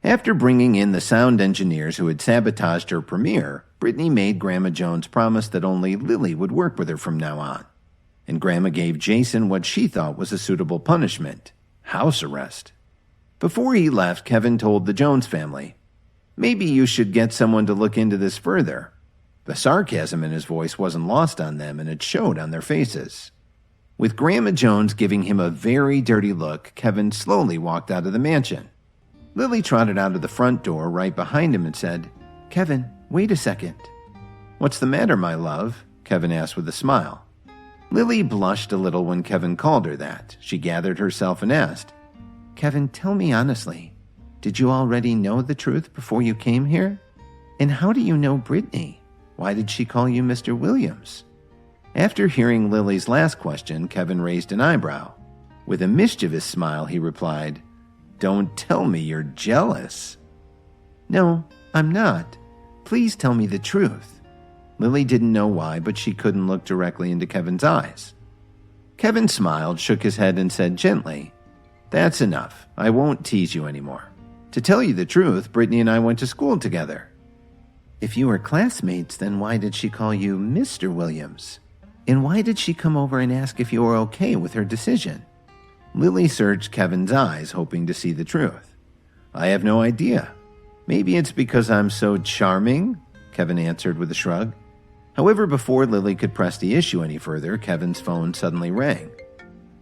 After bringing in the sound engineers who had sabotaged her premiere, Brittany made Grandma Jones promise that only Lily would work with her from now on. And Grandma gave Jason what she thought was a suitable punishment: house arrest. Before he left, Kevin told the Jones family, "Maybe you should get someone to look into this further." The sarcasm in his voice wasn't lost on them, and it showed on their faces. With Grandma Jones giving him a very dirty look, Kevin slowly walked out of the mansion. Lily trotted out of the front door right behind him and said, "Kevin, wait a second." "What's the matter, my love?" Kevin asked with a smile. Lily blushed a little when Kevin called her that. She gathered herself and asked, "Kevin, tell me honestly, did you already know the truth before you came here? And how do you know Brittany? Why did she call you Mr. Williams?" After hearing Lily's last question, Kevin raised an eyebrow. With a mischievous smile, he replied, "Don't tell me you're jealous." "No, I'm not. Please tell me the truth." Lily didn't know why, but she couldn't look directly into Kevin's eyes. Kevin smiled, shook his head, and said gently, "That's enough. I won't tease you anymore. To tell you the truth, Brittany and I went to school together." "If you were classmates, then why did she call you Mr. Williams? And why did she come over and ask if you were okay with her decision?" Lily searched Kevin's eyes, hoping to see the truth. "I have no idea. Maybe it's because I'm so charming," Kevin answered with a shrug. However, before Lily could press the issue any further, Kevin's phone suddenly rang.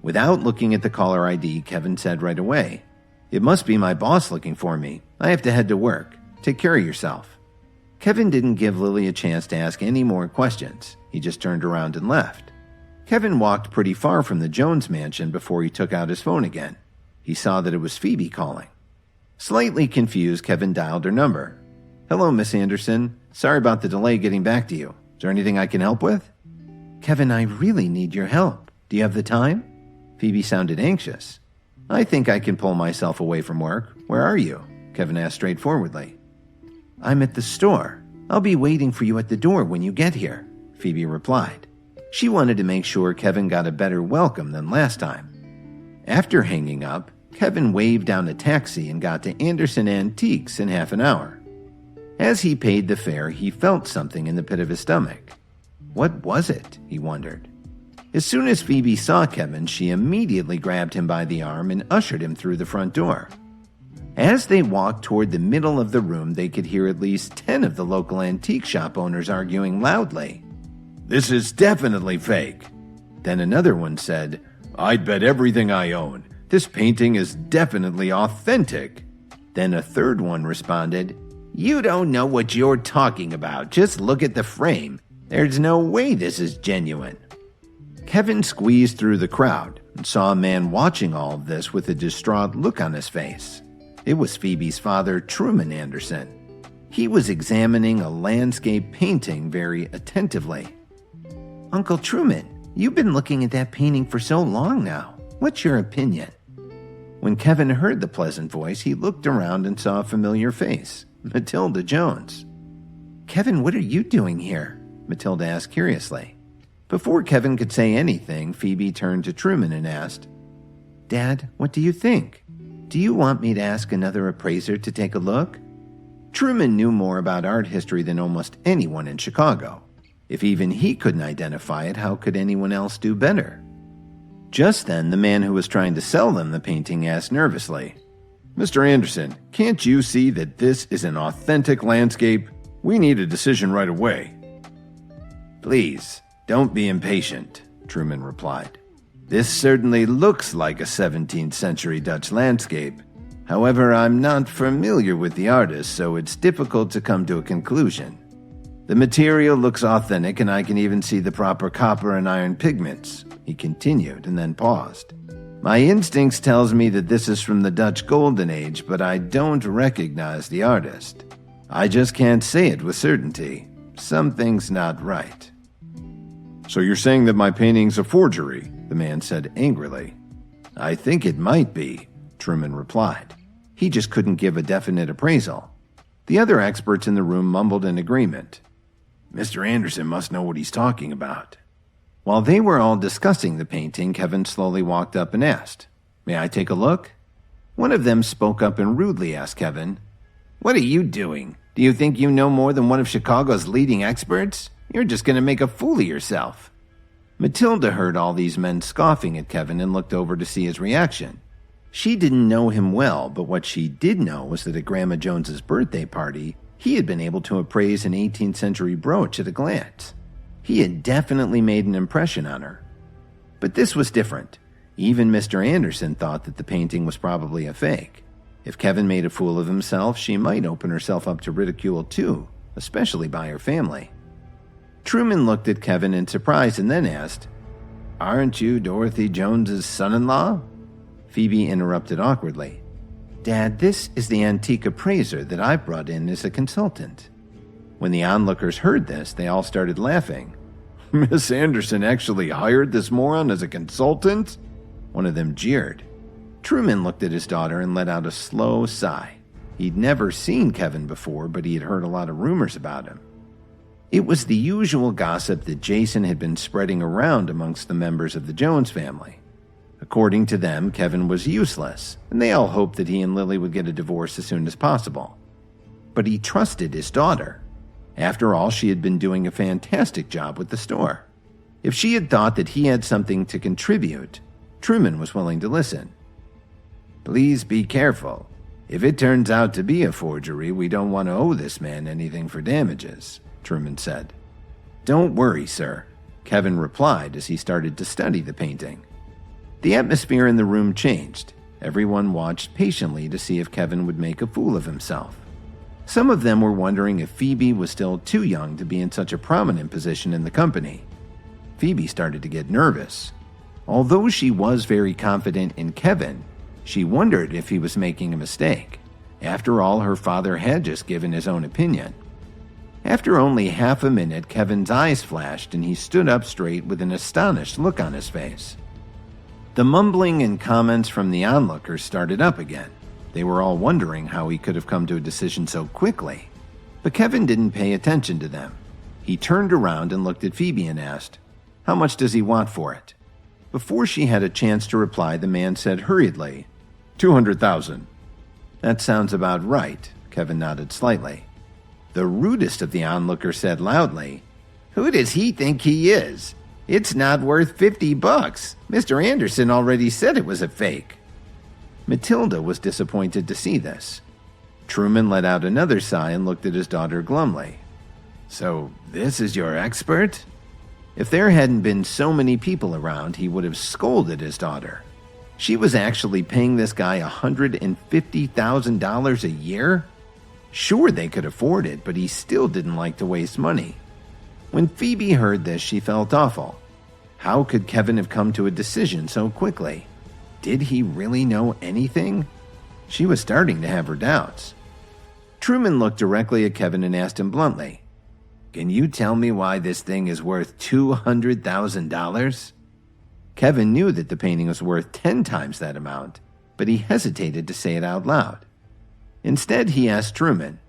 Without looking at the caller ID, Kevin said right away, "It must be my boss looking for me. I have to head to work. Take care of yourself." Kevin didn't give Lily a chance to ask any more questions. He just turned around and left. Kevin walked pretty far from the Jones mansion before he took out his phone again. He saw that it was Phoebe calling. Slightly confused, Kevin dialed her number. "Hello, Miss Anderson. Sorry about the delay getting back to you. Is there anything I can help with?" "Kevin, I really need your help. Do you have the time?" Phoebe sounded anxious. "I think I can pull myself away from work. Where are you?" Kevin asked straightforwardly. "I'm at the store. I'll be waiting for you at the door when you get here," Phoebe replied. She wanted to make sure Kevin got a better welcome than last time. After hanging up, Kevin waved down a taxi and got to Anderson Antiques in half an hour. As he paid the fare, he felt something in the pit of his stomach. What was it? He wondered. As soon as Phoebe saw Kevin, she immediately grabbed him by the arm and ushered him through the front door. As they walked toward the middle of the room, they could hear at least 10 of the local antique shop owners arguing loudly. "This is definitely fake." Then another one said, "I'd bet everything I own. This painting is definitely authentic." Then a third one responded, "You don't know what you're talking about. Just look at the frame. There's no way this is genuine." Kevin squeezed through the crowd and saw a man watching all of this with a distraught look on his face. It was Phoebe's father, Truman Anderson. He was examining a landscape painting very attentively. "Uncle Truman, you've been looking at that painting for so long now. What's your opinion?" When Kevin heard the pleasant voice, he looked around and saw a familiar face, Matilda Jones. "Kevin, what are you doing here?" Matilda asked curiously. Before Kevin could say anything, Phoebe turned to Truman and asked, "Dad, what do you think? Do you want me to ask another appraiser to take a look?" Truman knew more about art history than almost anyone in Chicago. If even he couldn't identify it, how could anyone else do better? Just then, the man who was trying to sell them the painting asked nervously, "Mr. Anderson, can't you see that this is an authentic landscape? We need a decision right away." "Please, don't be impatient," Truman replied. "This certainly looks like a 17th century Dutch landscape. However, I'm not familiar with the artist, so it's difficult to come to a conclusion. The material looks authentic, and I can even see the proper copper and iron pigments," he continued, and then paused. "My instincts tells me that this is from the Dutch Golden Age, but I don't recognize the artist. I just can't say it with certainty. Something's not right." "So you're saying that my painting's a forgery?" the man said angrily. "I think it might be," Truman replied. He just couldn't give a definite appraisal. The other experts in the room mumbled in agreement. "Mr. Anderson must know what he's talking about." While they were all discussing the painting, Kevin slowly walked up and asked, "May I take a look?" One of them spoke up and rudely asked Kevin, What are you doing? Do you think you know more than one of Chicago's leading experts? You're just going to make a fool of yourself." Matilda heard all these men scoffing at Kevin and looked over to see his reaction. She didn't know him well, but what she did know was that at Grandma Jones's birthday party, he had been able to appraise an 18th century brooch at a glance. He had definitely made an impression on her. But this was different. Even Mr. Anderson thought that the painting was probably a fake. If Kevin made a fool of himself, she might open herself up to ridicule too, especially by her family. Truman looked at Kevin in surprise and then asked, "Aren't you Dorothy Jones's son-in-law?" Phoebe interrupted awkwardly. "Dad, this is the antique appraiser that I brought in as a consultant." When the onlookers heard this, they all started laughing. "Miss Anderson actually hired this moron as a consultant?" One of them jeered. Truman looked at his daughter and let out a slow sigh. He'd never seen Kevin before, but he had heard a lot of rumors about him. It was the usual gossip that Jason had been spreading around amongst the members of the Jones family. According to them, Kevin was useless, and they all hoped that he and Lily would get a divorce as soon as possible. But he trusted his daughter. After all, she had been doing a fantastic job with the store. If she had thought that he had something to contribute, Truman was willing to listen. "Please be careful. If it turns out to be a forgery, we don't want to owe this man anything for damages," Truman said. "Don't worry, sir," Kevin replied as he started to study the painting. The atmosphere in the room changed. Everyone watched patiently to see if Kevin would make a fool of himself. Some of them were wondering if Phoebe was still too young to be in such a prominent position in the company. Phoebe started to get nervous. Although she was very confident in Kevin, she wondered if he was making a mistake. After all, her father had just given his own opinion. After only half a minute, Kevin's eyes flashed and he stood up straight with an astonished look on his face. The mumbling and comments from the onlookers started up again. They were all wondering how he could have come to a decision so quickly. But Kevin didn't pay attention to them. He turned around and looked at Phoebe and asked, "How much does he want for it?" Before she had a chance to reply, the man said hurriedly, "200,000. "That sounds about right," Kevin nodded slightly. The rudest of the onlookers said loudly, "Who does he think he is? It's not worth $50. Mr. Anderson already said it was a fake." Matilda was disappointed to see this. Truman let out another sigh and looked at his daughter glumly. "So this is your expert?" If there hadn't been so many people around, he would have scolded his daughter. She was actually paying this guy $150,000 a year? Sure, they could afford it, but he still didn't like to waste money. When Phoebe heard this, she felt awful. How could Kevin have come to a decision so quickly? Did he really know anything? She was starting to have her doubts. Truman looked directly at Kevin and asked him bluntly, "Can you tell me why this thing is worth $200,000? Kevin knew that the painting was worth 10 times that amount, but he hesitated to say it out loud. Instead, he asked Truman,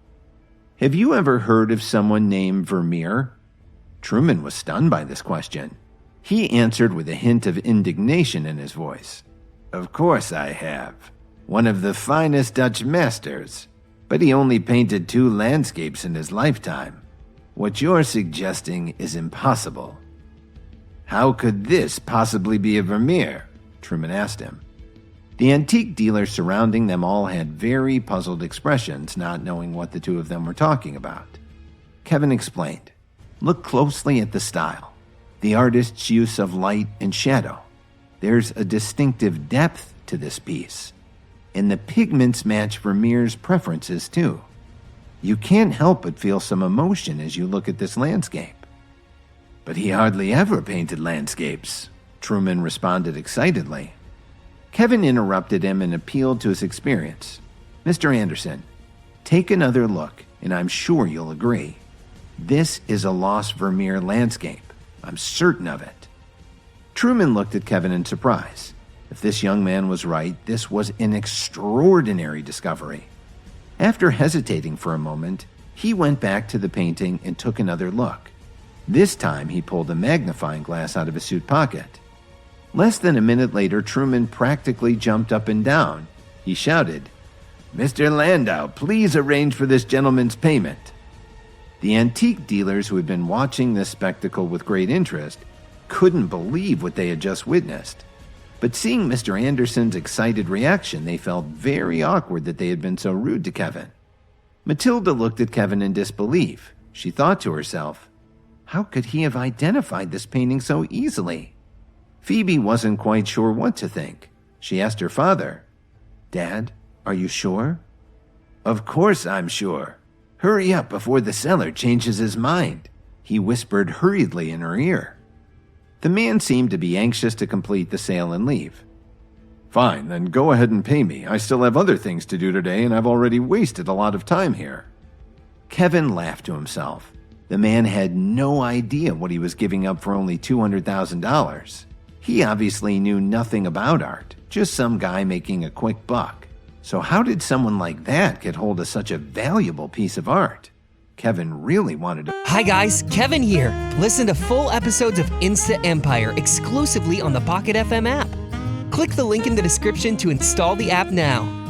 "Have you ever heard of someone named Vermeer?" Truman was stunned by this question. He answered with a hint of indignation in his voice. "Of course I have. One of the finest Dutch masters. But he only painted 2 landscapes in his lifetime. What you're suggesting is impossible." "How could this possibly be a Vermeer?" Truman asked him. The antique dealers surrounding them all had very puzzled expressions, not knowing what the two of them were talking about. Kevin explained, "Look closely at the style, the artist's use of light and shadow. There's a distinctive depth to this piece. And the pigments match Vermeer's preferences too. You can't help but feel some emotion as you look at this landscape." "But he hardly ever painted landscapes," Truman responded excitedly. Kevin interrupted him and appealed to his experience. "Mr. Anderson, take another look, and I'm sure you'll agree. This is a lost Vermeer landscape. I'm certain of it." Truman looked at Kevin in surprise. If this young man was right, this was an extraordinary discovery. After hesitating for a moment, he went back to the painting and took another look. This time, he pulled a magnifying glass out of his suit pocket. Less than a minute later, Truman practically jumped up and down. He shouted, Mr. Landau, please arrange for this gentleman's payment. The antique dealers who had been watching this spectacle with great interest couldn't believe what they had just witnessed. But seeing Mr. Anderson's excited reaction, they felt very awkward that they had been so rude to Kevin. Matilda looked at Kevin in disbelief. She thought to herself, how could he have identified this painting so easily? Phoebe wasn't quite sure what to think. She asked her father, Dad, are you sure? Of course I'm sure. Hurry up before the seller changes his mind, he whispered hurriedly in her ear. The man seemed to be anxious to complete the sale and leave. Fine, then go ahead and pay me. I still have other things to do today and I've already wasted a lot of time here. Kevin laughed to himself. The man had no idea what he was giving up for only $200,000. He obviously knew nothing about art, just some guy making a quick buck. So how did someone like that get hold of such a valuable piece of art? Kevin really wanted to... Hi guys, Kevin here. Listen to full episodes of Insta Empire exclusively on the Pocket FM app. Click the link in the description to install the app now.